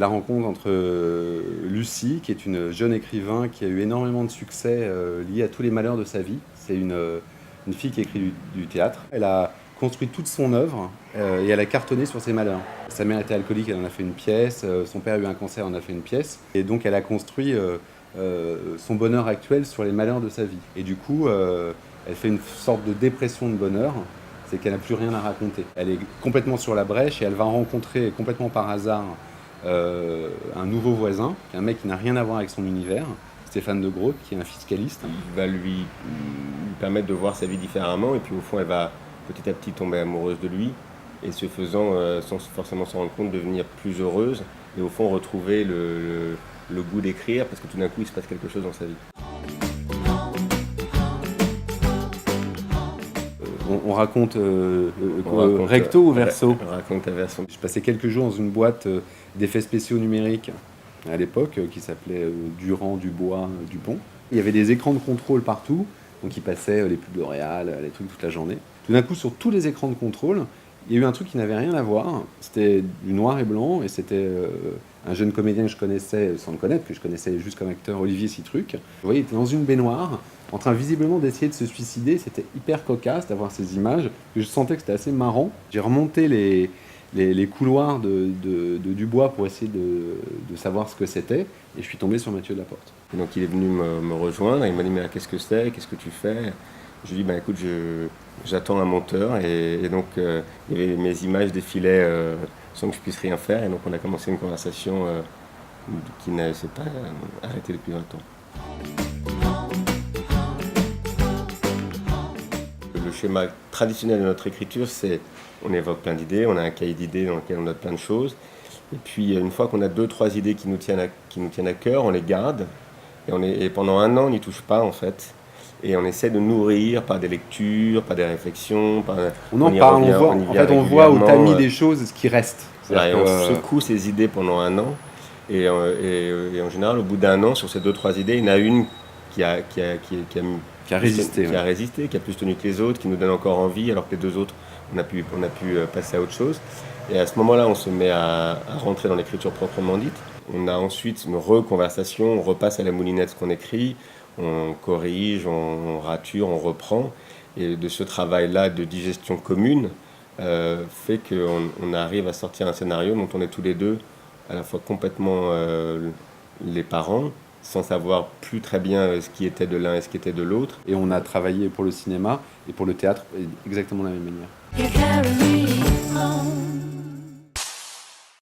la rencontre entre Lucie, qui est une jeune écrivain qui a eu énormément de succès lié à tous les malheurs de sa vie. C'est une fille qui écrit du théâtre. Elle a construit toute son œuvre et elle a cartonné sur ses malheurs. Sa mère était alcoolique, elle en a fait une pièce. Son père a eu un cancer, elle en a fait une pièce. Et donc elle a construit son bonheur actuel sur les malheurs de sa vie. Et du coup, elle fait une sorte de dépression de bonheur. C'est qu'elle n'a plus rien à raconter. Elle est complètement sur la brèche et elle va rencontrer complètement par hasard un nouveau voisin, un mec qui n'a rien à voir avec son univers, Stéphane de Groot, qui est un fiscaliste. Il va lui permettre de voir sa vie différemment et puis au fond elle va petit à petit tomber amoureuse de lui et ce faisant, sans forcément s'en rendre compte, devenir plus heureuse et au fond retrouver le goût d'écrire parce que tout d'un coup il se passe quelque chose dans sa vie. On raconte, recto ou verso? On raconte à verso. Je passais quelques jours dans une boîte d'effets spéciaux numériques à l'époque qui s'appelait Durand, Dubois, Dupont. Il y avait des écrans de contrôle partout, donc ils passaient les pubs L'Oréal, les trucs toute la journée. Tout d'un coup, sur tous les écrans de contrôle, il y a eu un truc qui n'avait rien à voir. C'était du noir et blanc et c'était un jeune comédien que je connaissais sans le connaître, que je connaissais juste comme acteur, Olivier Citruc. Vous voyez, il était dans une baignoire, en train visiblement d'essayer de se suicider. C'était hyper cocasse d'avoir ces images. Je sentais que c'était assez marrant. J'ai remonté les couloirs de Dubois pour essayer de savoir ce que c'était. Et je suis tombé sur Mathieu Delaporte. Et donc il est venu me rejoindre, il m'a dit mais qu'est-ce que c'est, qu'est-ce que tu fais? Je lui ai dit écoute, j'attends un monteur et donc il y avait mes images défilaient sans que je puisse rien faire et donc on a commencé une conversation qui ne s'est pas arrêtée depuis 20 ans. Le schéma traditionnel de notre écriture, c'est on évoque plein d'idées, on a un cahier d'idées dans lequel on note plein de choses. Et puis une fois qu'on a 2-3 idées qui nous tiennent à cœur, on les garde. Et pendant un an, on n'y touche pas en fait. Et on essaie de nourrir par des lectures, par des réflections. On en parle, on voit au tamis des choses ce qui reste. Voilà, et on secoue ces idées pendant un an. Et en général, au bout d'un an, sur ces 2-3 idées, il y en a une qui a résisté, qui a plus tenu que les autres, qui nous donne encore envie, alors que les deux autres, on a pu passer à autre chose. Et à ce moment-là, on se met à rentrer dans l'écriture proprement dite. On a ensuite une reconversation, on repasse à la moulinette ce qu'on écrit, on corrige, on rature, on reprend. Et de ce travail-là de digestion commune fait qu'on arrive à sortir un scénario dont on est tous les deux à la fois complètement les parents, sans savoir plus très bien ce qui était de l'un et ce qui était de l'autre. Et on a travaillé pour le cinéma et pour le théâtre exactement de la même manière.